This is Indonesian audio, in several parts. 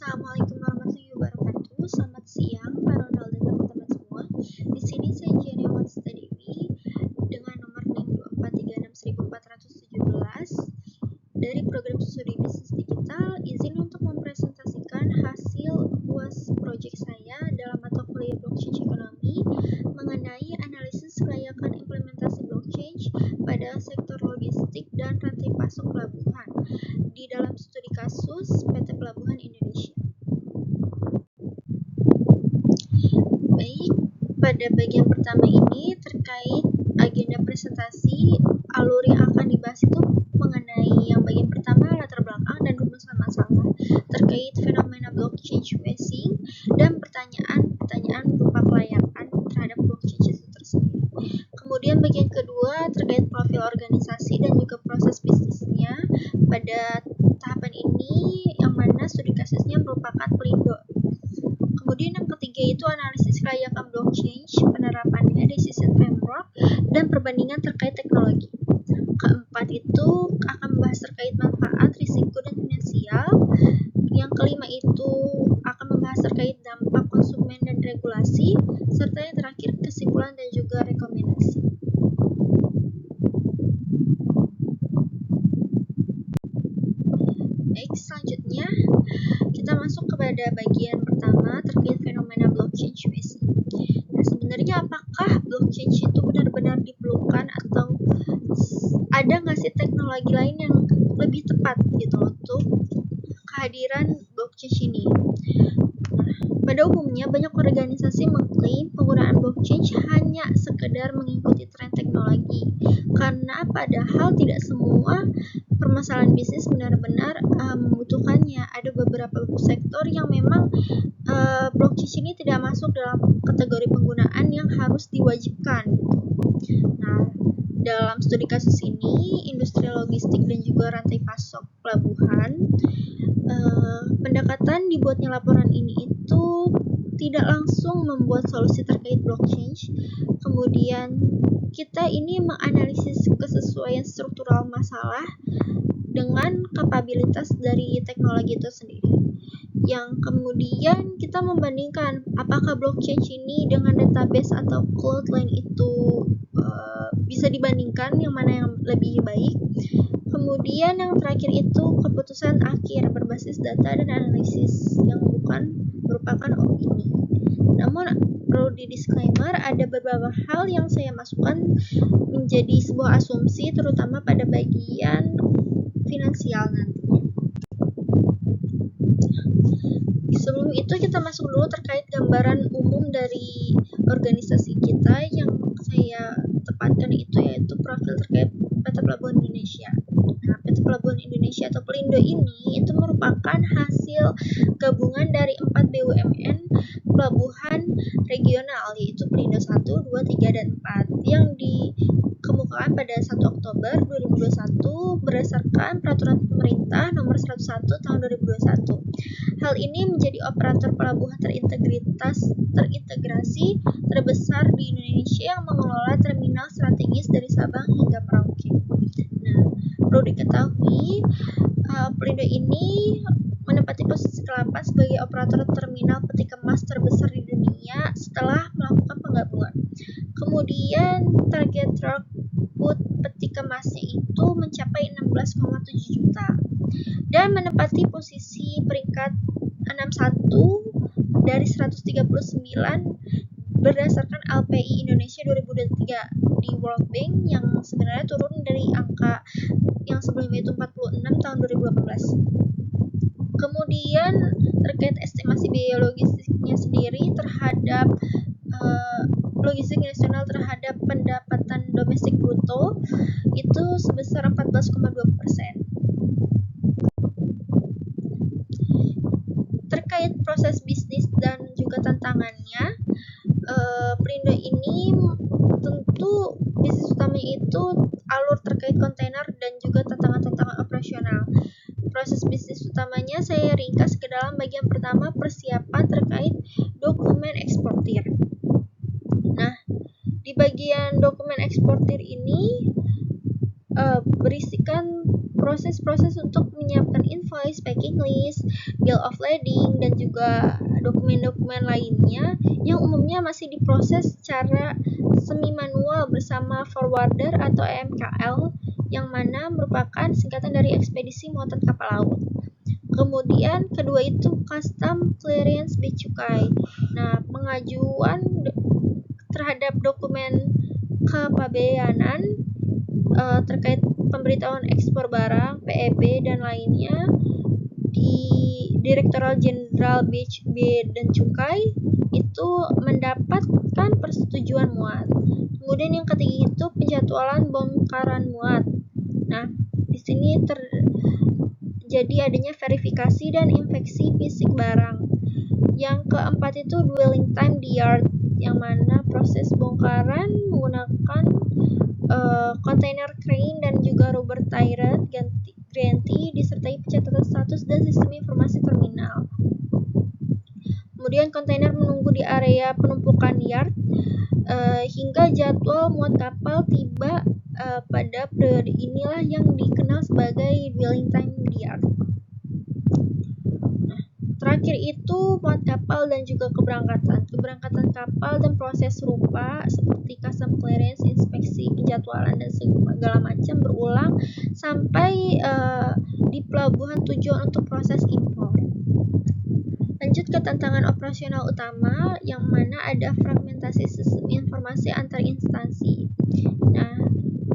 Assalamualaikum warahmatullahi wabarakatuh. Selamat siang para Ronald dan teman-teman semua. Di sini saya Jenny Dewi dengan nomor NIM 2436417 dari program studi bisnis digital. Izin untuk mempresentasikan hasil UAS proyek saya dalam mata kuliah blockchain ekonomi mengenai analisis kelayakan implementasi blockchain pada sektor logistik dan rantai pasok pelabuhan di dalam studi kasus PT Pelabuhan Indonesia. Baik, pada bagian pertama ini terkait agenda presentasi, alur yang akan dibahas itu mengenai yang bagian pertama latar belakang dan rumusan masalah terkait fenomena blockchain phasing dan pertanyaan-pertanyaan berupa kelayakan terhadap blockchain itu tersendiri. Kemudian bagian kedua terkait profil organisasi dan juga proses bisnisnya pada tahapan ini, yang mana studi kasusnya merupakan Pelindo. Kemudian yang ketiga itu analisis kelayakan blockchain, penerapannya decision framework, dan perbandingan terkait teknologi. Keempat itu akan membahas terkait manfaat, risiko, dan finansial. Yang kelima itu akan membahas terkait dampak konsumen dan regulasi, serta yang terakhir kesimpulan dan juga rekomendasi. Baik, selanjutnya kita masuk kepada bagian pertama terkait fenomena blockchain phasing. Nah, sebenarnya apakah blockchain itu benar-benar diperlukan atau ada nggak sih teknologi lain yang lebih tepat gitu untuk kehadiran blockchain ini? Nah, pada umumnya banyak organisasi mengklaim penggunaan blockchain hanya sekedar mengikuti tren teknologi, karena padahal tidak semua permasalahan bisnis benar-benar membutuhkannya. Ada beberapa sektor yang memang blockchain ini tidak masuk dalam kategori penggunaan yang harus diwajibkan. Nah, dalam studi kasus ini, industri logistik dan juga rantai pasok pelabuhan, pendekatan dibuatnya laporan ini itu tidak langsung membuat solusi terkait blockchain. Kemudian kita ini menganalisis kesesuaian struktural masalah dengan kapabilitas dari teknologi itu sendiri. Yang kemudian kita membandingkan apakah blockchain ini dengan database atau cloud lain itu bisa dibandingkan yang mana yang lebih baik. Kemudian yang terakhir itu keputusan akhir berbasis data dan analisis yang bukan merupakan opini. Namun perlu di disclaimer, ada beberapa hal yang saya masukkan menjadi sebuah asumsi terutama pada bagian finansial nantinya. Sebelum itu kita masuk dulu terkait gambaran umum dari organisasi kita yang saya tepatkan itu yaitu profil terkait PT Pelabuhan Indonesia. Nah, PT Pelabuhan Indonesia atau Pelindo ini itu merupakan hasil gabungan dari 4 BUMN pelabuhan regional yaitu Pelindo 1, 2, 3, dan 4 yang dikemukakan pada 1 Oktober 2021 berdasarkan Peraturan Pemerintah Nomor 101 Tahun 2021. Hal ini menjadi operator pelabuhan terintegrasi terbesar di Indonesia yang mengelola terminal strategis dari Sabang hingga Merauke. Nah, perlu diketahui Pelindo ini menempati posisi ke-8 sebagai operator terminal peti kemas terbesar di dunia setelah melakukan penggabungan. Kemudian target throughput peti kemasnya itu mencapai 16,7 juta dan menempati posisi peringkat 61 dari 139 berdasarkan LPI Indonesia 2023 di World Bank yang sebenarnya turun dari angka yang sebelumnya itu 46 tahun 2018. Kemudian terkait estimasi biaya logistiknya sendiri terhadap logistik nasional terhadap pendapatan domestik bruto itu sebesar 14,2%. Terkait proses bisnis dan juga tantangannya, Pelindo ini tentu bisnis utamanya itu alur terkait kontainer dan juga tantangan-tantangan operasional. Proses bisnis utamanya saya ringkas ke dalam bagian pertama, persiapan terkait dokumen eksportir. Nah, di bagian dokumen eksportir ini berisikan melibatkan proses-proses untuk menyiapkan invoice, packing list, bill of lading, dan juga dokumen-dokumen lainnya yang umumnya masih diproses secara semi-manual bersama forwarder atau EMKL, yang mana merupakan singkatan dari ekspedisi muatan kapal laut. Kemudian kedua itu custom clearance bea cukai. Nah, pengajuan terhadap dokumen kepabeanan terkait pemberitahuan ekspor barang, PEB, dan lainnya di Direktorat Jenderal Bea dan Cukai itu mendapatkan persetujuan muat. Kemudian yang ketiga itu penjadwalan bongkaran muat. Nah, di sini terjadi adanya verifikasi dan inspeksi fisik barang. Yang keempat itu dwelling time di yard, yang mana proses bongkaran menggunakan kontainer crane dan juga rubber tire gantry disertai pencatatan status dan sistem informasi terminal. Kemudian kontainer menunggu di area penumpukan yard hingga jadwal muat kapal tiba. Pada periode inilah yang dikenal sebagai dwelling time di yard. Terakhir itu muat kapal dan juga keberangkatan kapal dan proses serupa seperti custom clearance, inspeksi, penjadwalan, dan segala macam berulang sampai di pelabuhan tujuan untuk proses impor. Lanjut ke tantangan operasional utama, yang mana ada fragmentasi sistem informasi antar instansi. Nah,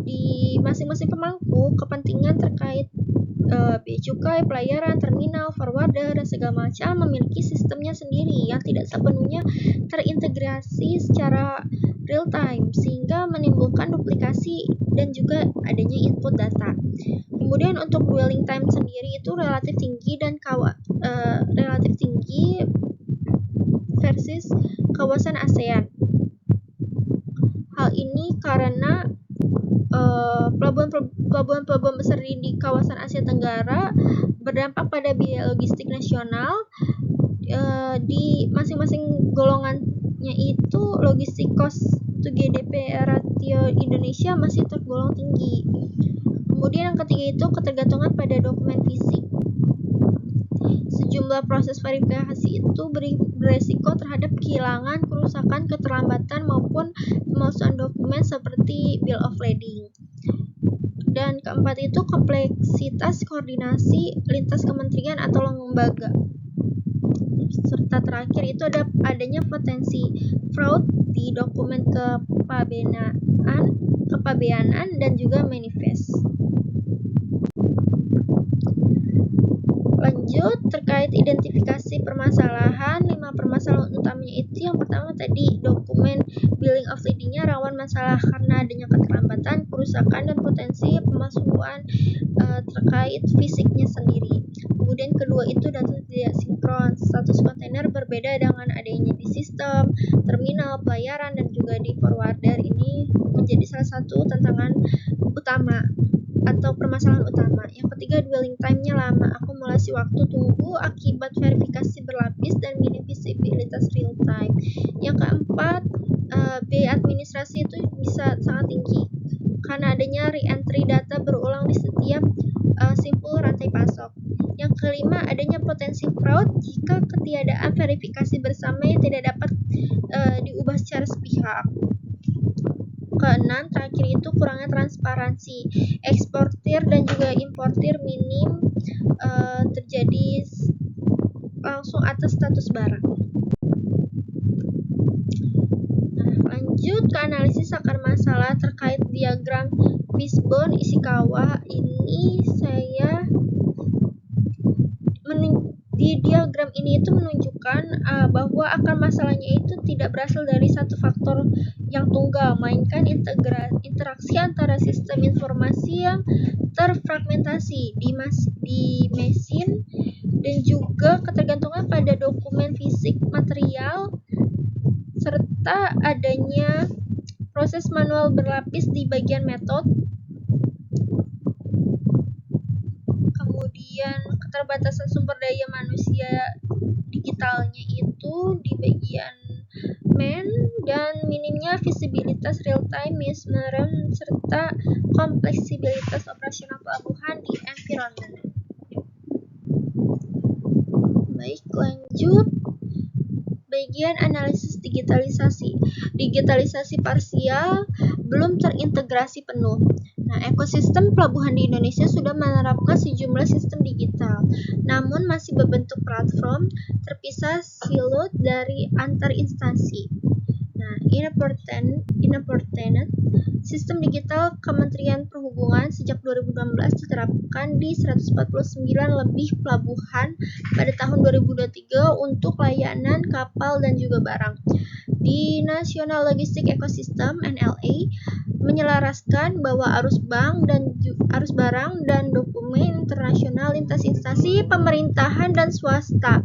di masing-masing pemangku kepentingan terkait bea cukai, pelayaran, terminal, forwarder, dan segala macam memiliki sistemnya sendiri yang tidak sepenuhnya terintegrasi secara real time, sehingga menimbulkan duplikasi dan juga adanya input data. Kemudian untuk dwelling time sendiri itu relatif tinggi versus kawasan ASEAN. Hal ini karena pelabuhan-pelabuhan besar di kawasan Asia Tenggara berdampak pada biaya logistik nasional. Di masing-masing golongannya itu logistik cost to GDP ratio Indonesia masih tergolong tinggi. Kemudian yang ketiga itu ketergantungan pada dokumen fisik. Sejumlah proses verifikasi itu beresiko terhadap kehilangan, kerusakan, keterlambatan, maupun pemalsuan dokumen seperti bill of lading. Dan keempat itu kompleksitas koordinasi lintas kementerian atau lembaga. Serta terakhir itu adanya potensi fraud di dokumen kepabeanan dan juga manifest. Lanjut terkait identifikasi permasalahan, 5 permasalahan utamanya itu yang pertama tadi dokumen billing of lading-nya rawan masalah karena adanya keterlambatan, kerusakan, dan potensi pemalsuan terkait fisiknya sendiri. Kemudian kedua itu data tidak sinkron, status kontainer berbeda dengan adanya di sistem, terminal, pelayaran, dan juga di forwarder. Ini menjadi salah satu tantangan utama atau permasalahan utama. Yang ketiga, dwelling time-nya lama, akumulasi waktu tunggu akibat verifikasi berlapis dan minim visibilitas real time. Yang keempat, biaya administrasi itu bisa sangat tinggi karena adanya re-entry data berulang di setiap simpul rantai pasok. Yang kelima, adanya potensi fraud jika ketiadaan verifikasi bersama yang tidak dapat diubah secara sepihak. Keenam, terakhir itu kurangnya transparansi. Eksportir dan juga importir minim terjadi langsung atas status barang. Nah, lanjut ke analisis akar masalah terkait diagram Fishbone Ishikawa. Ini di diagram ini itu menunjukkan bahwa akar masalahnya itu tidak berasal dari satu faktor yang tunggal, melainkan interaksi antara sistem informasi yang terfragmentasi di mesin dan juga ketergantungan pada dokumen fisik material serta adanya proses manual berlapis di bagian metode. Kemudian keterbatasan sumber daya manusia digitalnya itu di bagian man dan minimnya visibilitas real-time management serta kompleksibilitas operasional pelabuhan di environment. Baik, lanjut. Bagian analisis digitalisasi. Digitalisasi parsial belum terintegrasi penuh. Nah, ekosistem pelabuhan di Indonesia sudah menerapkan sejumlah sistem digital, namun masih berbentuk platform terpisah siloed dari antar instansi. Nah, inapportant sistem digital Kementerian Perhubungan sejak 2016 diterapkan di 149 lebih pelabuhan pada tahun 2023 untuk layanan kapal dan juga barang. Di National Logistic Ecosystem (NLA) menyelaraskan bahwa arus barang dan dokumen internasional lintas instansi pemerintahan dan swasta.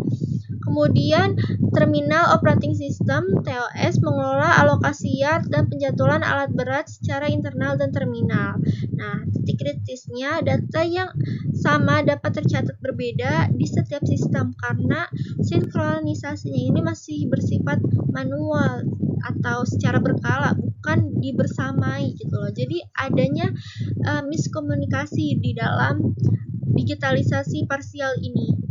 Kemudian, Terminal Operating System mengelola alokasi yard dan penjadwalan alat berat secara internal dan terminal. Nah, titik kritisnya, data yang sama dapat tercatat berbeda di setiap sistem karena sinkronisasinya ini masih bersifat manual atau secara berkala, bukan dibersamai gitu loh. Jadi adanya miskomunikasi di dalam digitalisasi parsial ini.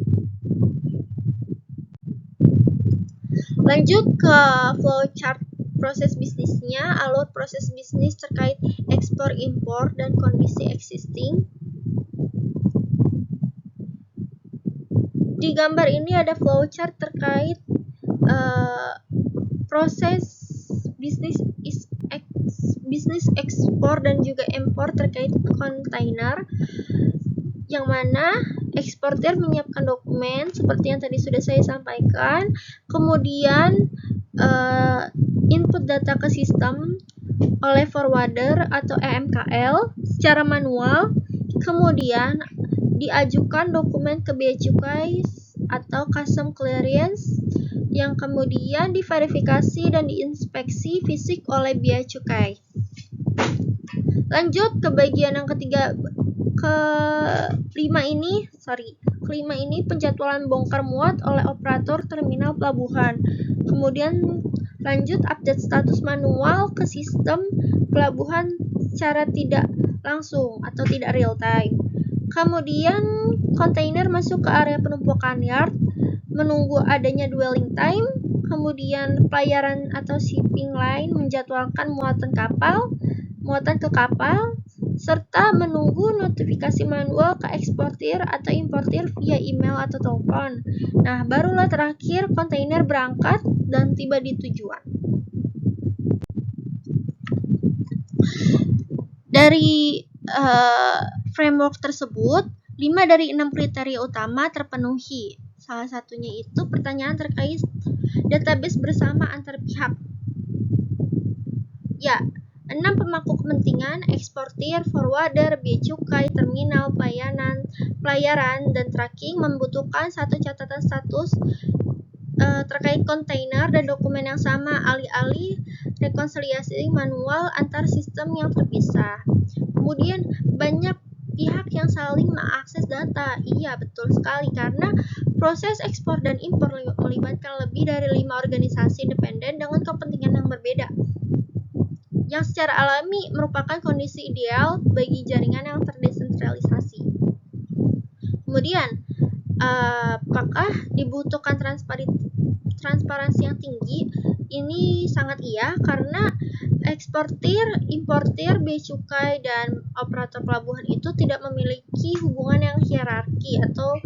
Lanjut ke flowchart proses bisnisnya, alur proses bisnis terkait ekspor impor dan kondisi existing. Di gambar ini ada flowchart terkait proses bisnis ekspor dan juga impor terkait kontainer, yang mana eksportir menyiapkan dokumen seperti yang tadi sudah saya sampaikan, kemudian input data ke sistem oleh forwarder atau EMKL secara manual, kemudian diajukan dokumen ke Bea Cukai atau Custom Clearance yang kemudian diverifikasi dan diinspeksi fisik oleh Bea Cukai. Lanjut ke bagian yang kelima ini penjadwalan bongkar muat oleh operator terminal pelabuhan. Kemudian lanjut update status manual ke sistem pelabuhan secara tidak langsung atau tidak real time. Kemudian kontainer masuk ke area penumpukan yard, menunggu adanya dwelling time. Kemudian pelayaran atau shipping line menjadwalkan muatan ke kapal, serta menunggu notifikasi manual ke eksportir atau importir via email atau telepon. Nah, barulah terakhir kontainer berangkat dan tiba di tujuan. Dari framework tersebut, 5 dari 6 kriteria utama terpenuhi. Salah satunya itu pertanyaan terkait database bersama antar pihak. Ya, 6 pemangku kepentingan, eksportir, forwarder, bea cukai, terminal, pelayaran, dan tracking membutuhkan satu catatan status terkait kontainer dan dokumen yang sama, alih-alih rekonsiliasi manual antar sistem yang terpisah. Kemudian banyak pihak yang saling mengakses data. Iya, betul sekali, karena proses ekspor dan impor melibatkan lebih dari 5 organisasi independen dengan kepentingan yang berbeda, yang secara alami merupakan kondisi ideal bagi jaringan yang terdesentralisasi. Kemudian, apakah dibutuhkan transparansi yang tinggi? Ini sangat iya, karena eksportir, importir, bea cukai, dan operator pelabuhan itu tidak memiliki hubungan yang hierarki atau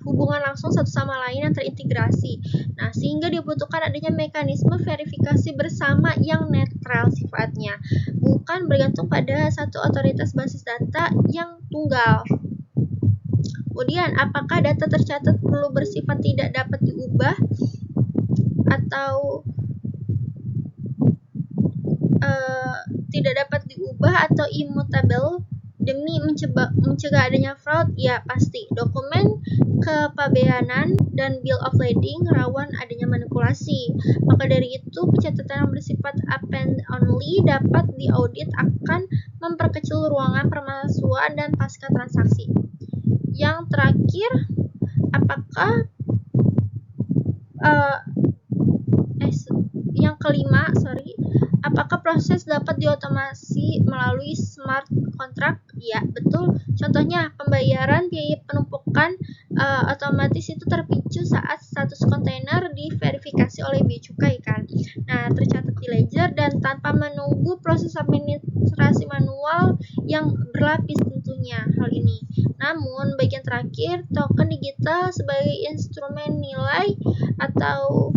hubungan langsung satu sama lain yang terintegrasi. Nah, sehingga dibutuhkan adanya mekanisme verifikasi bersama yang netral sifatnya, bukan bergantung pada satu otoritas basis data yang tunggal. Kemudian, apakah data tercatat perlu bersifat tidak dapat diubah atau immutable demi mencegah adanya fraud? Ya, pasti. Dokumen kepabeanan dan bill of lading rawan adanya manipulasi. Maka dari itu, pencatatan yang bersifat append only dapat diaudit akan memperkecil ruangan pemalsuan dan pasca transaksi. Yang terakhir, apakah yang kelima, apakah proses dapat diotomasi melalui smart contract? Ya, betul. Contohnya, pembayaran biaya penumpukan otomatis itu terpicu saat status kontainer diverifikasi oleh bea cukai kan. Nah, tercatat di ledger dan tanpa menunggu proses administrasi manual yang berlapis tentunya hal ini. Namun, bagian terakhir, token digital sebagai instrumen nilai atau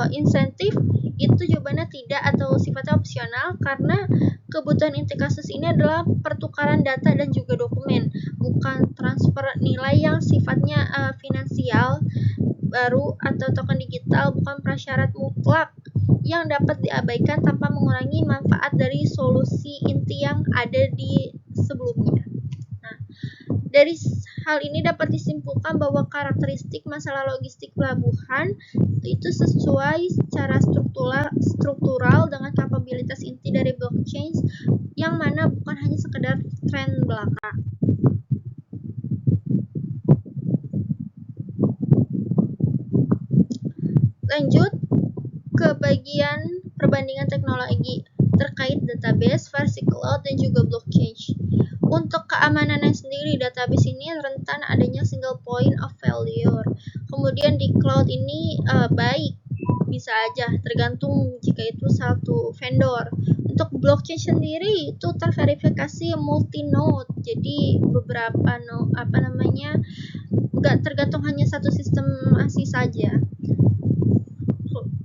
insentif itu jawabannya tidak atau sifatnya opsional karena kebutuhan inti kasus ini adalah pertukaran data dan juga dokumen, bukan transfer nilai yang sifatnya finansial baru atau token digital, bukan prasyarat mutlak yang dapat diabaikan tanpa mengurangi manfaat dari solusi inti yang ada di sebelumnya. Nah, dari hal ini dapat disimpulkan bahwa karakteristik masalah logistik pelabuhan itu sesuai secara struktural dengan kapabilitas inti dari blockchain yang mana bukan hanya sekedar tren belaka. Lanjut ke bagian perbandingan teknologi terkait database, versi cloud, dan juga blockchain. Untuk keamanannya sendiri, database ini rentan adanya single point of failure. Kemudian di cloud ini baik, bisa aja tergantung jika itu satu vendor. Untuk blockchain sendiri itu terverifikasi multi node, jadi beberapa nggak tergantung hanya satu sistem ASIC saja.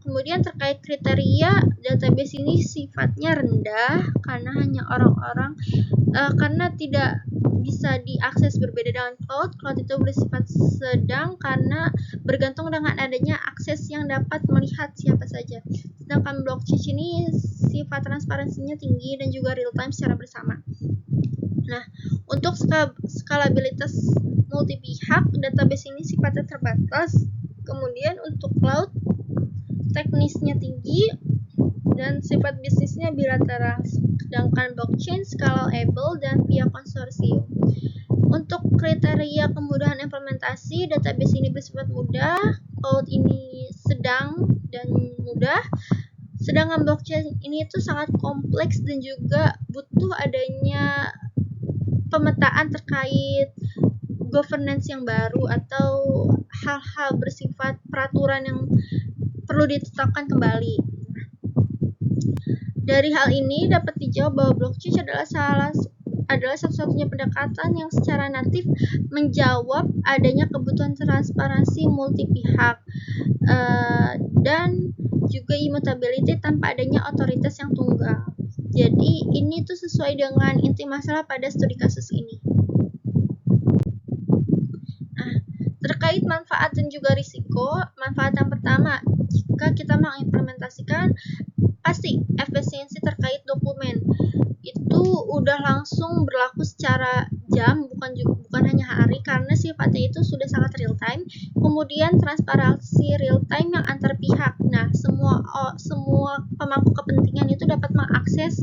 Kemudian terkait kriteria, database ini sifatnya rendah karena hanya karena tidak bisa diakses, berbeda dengan cloud. Cloud itu bersifat sedang karena bergantung dengan adanya akses yang dapat melihat siapa saja. Sedangkan blockchain ini sifat transparansinya tinggi dan juga real time secara bersama. Nah, untuk skalabilitas multi pihak, database ini sifatnya terbatas. Kemudian untuk cloud, teknisnya tinggi dan sifat bisnisnya bilateral, sedangkan blockchain scalable dan via konsorsium. Untuk kriteria kemudahan implementasi, database ini bersifat mudah, cloud ini sedang dan mudah, sedangkan blockchain ini itu sangat kompleks dan juga butuh adanya pemetaan terkait governance yang baru atau hal-hal bersifat peraturan yang perlu ditetapkan kembali. Dari hal ini dapat dijawab bahwa blockchain adalah satu-satunya pendekatan yang secara natif menjawab adanya kebutuhan transparansi multi pihak dan juga immutability tanpa adanya otoritas yang tunggal. Jadi ini tuh sesuai dengan inti masalah pada studi kasus ini. Nah, terkait manfaat dan juga risiko, manfaat yang pertama, jika kita mengimplementasikan pasti efisiensi terkait dokumen itu udah langsung berlaku secara jam, bukan hanya hari, karena sifatnya itu sudah sangat real time. Kemudian transparansi real time yang antar pihak. Nah, semua pemangku kepentingan itu dapat mengakses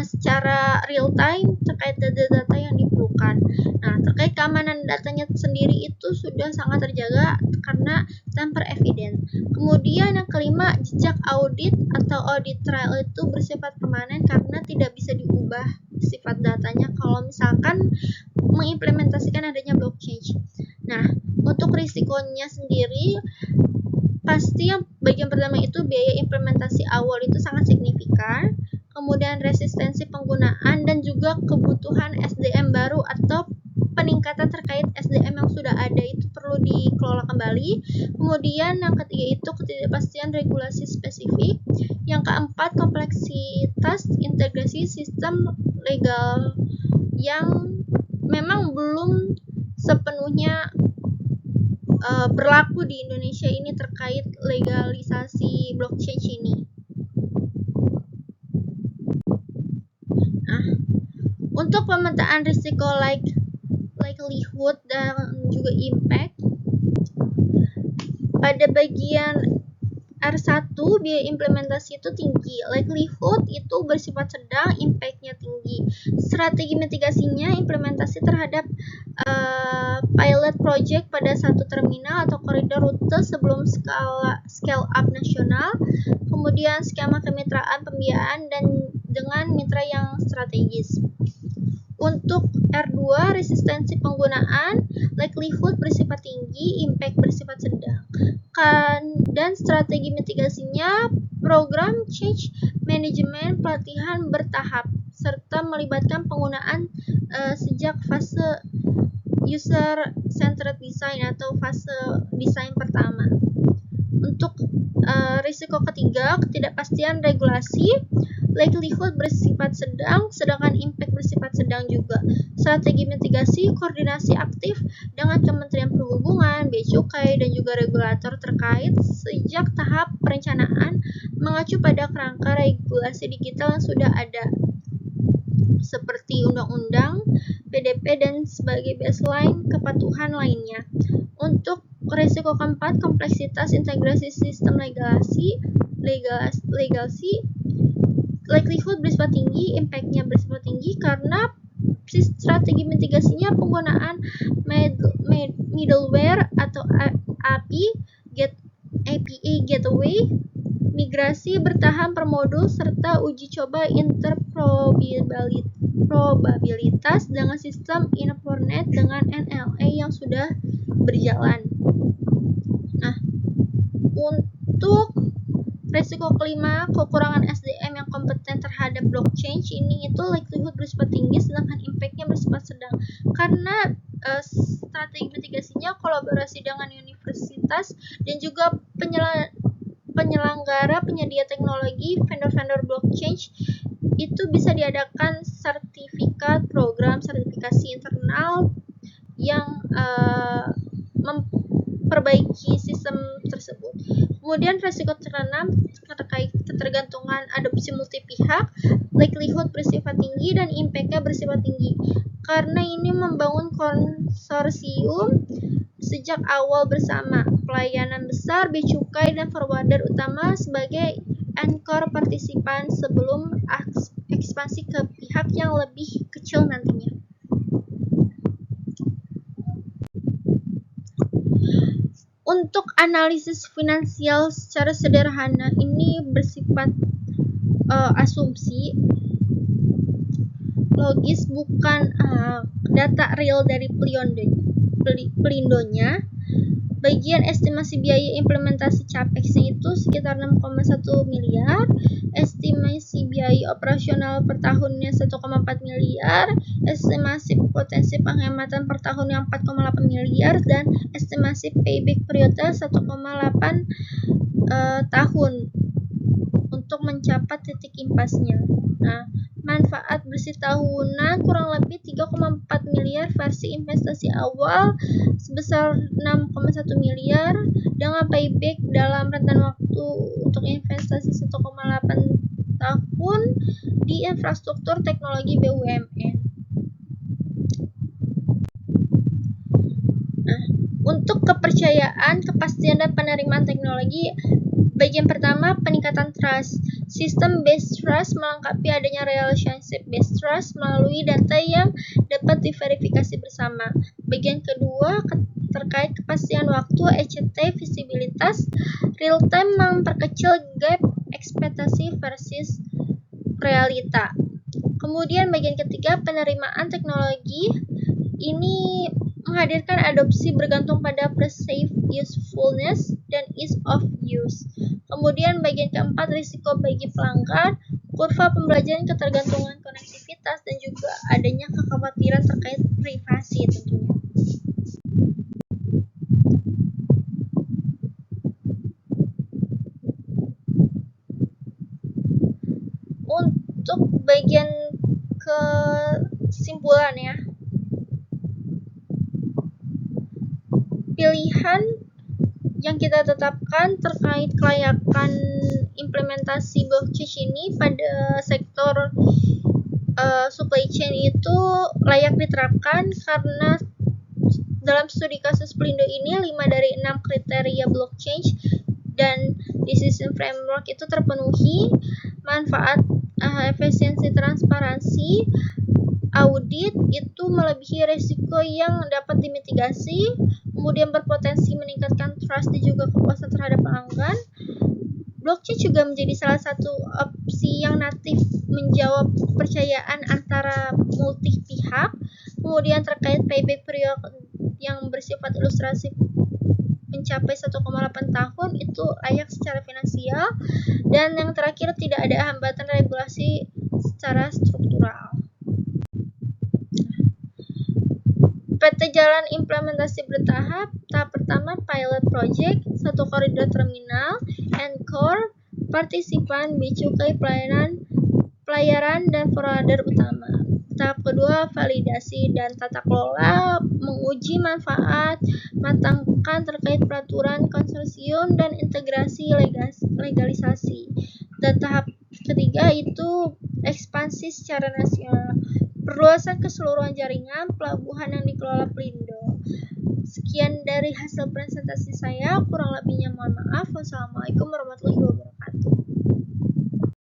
secara real time terkait data-data yang diperlukan. Nah, terkait keamanan datanya sendiri itu sudah sangat terjaga karena tamper evident. Kemudian yang kelima, jejak audit atau audit trail itu bersifat permanen karena tidak bisa diubah sifat datanya kalau misalkan mengimplementasikan adanya blockchain. Nah, untuk risikonya sendiri, pasti yang bagian pertama itu biaya implementasi awal itu sangat signifikan, kemudian resistensi penggunaan dan juga kebutuhan SDM baru atau peningkatan terkait SDM yang sudah ada itu perlu dikelola kembali. Kemudian yang ketiga itu ketidakpastian regulasi spesifik. Yang keempat, kompleksitas integrasi sistem legal yang memang belum sepenuhnya berlaku di Indonesia ini terkait legalisasi blockchain ini. Nah, untuk pemetaan risiko likelihood dan juga impact, pada bagian R1 biaya implementasi itu tinggi, likelihood itu bersifat sedang, impact-nya tinggi. Strategi mitigasinya implementasi terhadap pilot project pada satu terminal atau koridor rute sebelum scale up nasional, kemudian skema kemitraan pembiayaan dan dengan mitra yang strategis. Untuk R2, resistensi penggunaan, likelihood bersifat tinggi, impact bersifat sedang. Dan strategi mitigasinya, program change management pelatihan bertahap, serta melibatkan penggunaan sejak fase user-centered design atau fase desain pertama. Untuk risiko ketiga, ketidakpastian regulasi, likelihood bersifat sedang, sedangkan impact bersifat sedang juga. Strategi mitigasi, koordinasi aktif dengan Kementerian Perhubungan, Bea Cukai, dan juga regulator terkait sejak tahap perencanaan mengacu pada kerangka regulasi digital yang sudah ada, seperti undang-undang, PDP, dan sebagai baseline kepatuhan lainnya. Untuk risiko keempat, kompleksitas integrasi sistem legalasi, likelihood bersifat tinggi, impact-nya bersifat tinggi karena strategi mitigasinya penggunaan middleware atau API gateway, migrasi bertahap per modul, serta uji coba interpretabilitas dengan sistem InfoNet dengan NLA yang sudah berjalan. Nah, untuk risiko kelima, kekurangan SDM yang kompeten terhadap blockchain ini itu likelihood bersifat tinggi, sedangkan impact-nya bersifat sedang. Karena strategi mitigasinya kolaborasi dengan universitas dan juga penyelenggara penyedia teknologi, vendor-vendor blockchain itu bisa diadakan sertifikat program sertifikasi internal yang memperbaiki sistem tersebut. Kemudian risiko keenam terkait ketergantungan adopsi multi pihak, likelihood bersifat tinggi dan impact-nya bersifat tinggi. Karena ini membangun konsorsium sejak awal bersama pelayanan besar, Bea Cukai, dan forwarder utama sebagai anchor partisipan sebelum ekspansi ke pihak yang lebih kecil nantinya. Untuk analisis finansial secara sederhana ini bersifat asumsi logis, bukan data real dari pelindungnya. Bagian estimasi biaya implementasi CAPEX-nya itu sekitar 6,1 miliar, estimasi biaya operasional per tahunnya 1,4 miliar, estimasi potensi penghematan per tahunnya 4,8 miliar, dan estimasi payback periode 1,8 tahun untuk mencapai titik impasnya. Nah, manfaat bersih tahunan kurang lebih 3,4 miliar versi investasi awal sebesar 6,1 miliar dengan payback dalam rentan waktu untuk investasi 1,8 tahun di infrastruktur teknologi BUMN. Nah, untuk kepercayaan, kepastian, dan penerimaan teknologi, bagian pertama, peningkatan trust. System-based trust melengkapi adanya relationship-based trust melalui data yang dapat diverifikasi bersama. Bagian kedua, terkait kepastian waktu, ECT, visibilitas, real-time memperkecil gap ekspektasi versus realita. Kemudian bagian ketiga, penerimaan teknologi. Ini menghadirkan adopsi bergantung pada perceived usefulness dan ease of use. Kemudian bagian keempat, risiko bagi pelanggan, kurva pembelajaran ketergantungan konektivitas, dan juga adanya kekhawatiran terkait privasi tentunya. Untuk bagian kesimpulan ya, pilihan yang kita tetapkan terkait kelayakan implementasi blockchain ini pada sektor supply chain itu layak diterapkan karena dalam studi kasus Pelindo ini 5 dari 6 kriteria blockchain dan decision framework itu terpenuhi, manfaat, efisiensi, transparansi, audit itu melebihi resiko yang dapat dimitigasi, kemudian berpotensi meningkatkan trust dan juga kepuasan terhadap pelanggan. Blockchain juga menjadi salah satu opsi yang natif menjawab kepercayaan antara multi pihak. Kemudian terkait payback period yang bersifat ilustrasi mencapai 1,8 tahun itu layak secara finansial. Dan yang terakhir, tidak ada hambatan regulasi secara struktural. Peta jalan implementasi bertahap. Tahap pertama, pilot project, 1 koridor terminal, Encore, partisipan, bea cukai, pelayaran, dan forwarder utama. Tahap kedua, validasi dan tata kelola, menguji manfaat, matangkan terkait peraturan konsorsium, dan integrasi legalisasi. Dan tahap ketiga itu ekspansi secara nasional, perluasan keseluruhan jaringan pelabuhan yang dikelola Pelindo. Sekian dari hasil presentasi saya, kurang lebihnya mohon maaf. Wassalamualaikum warahmatullahi wabarakatuh.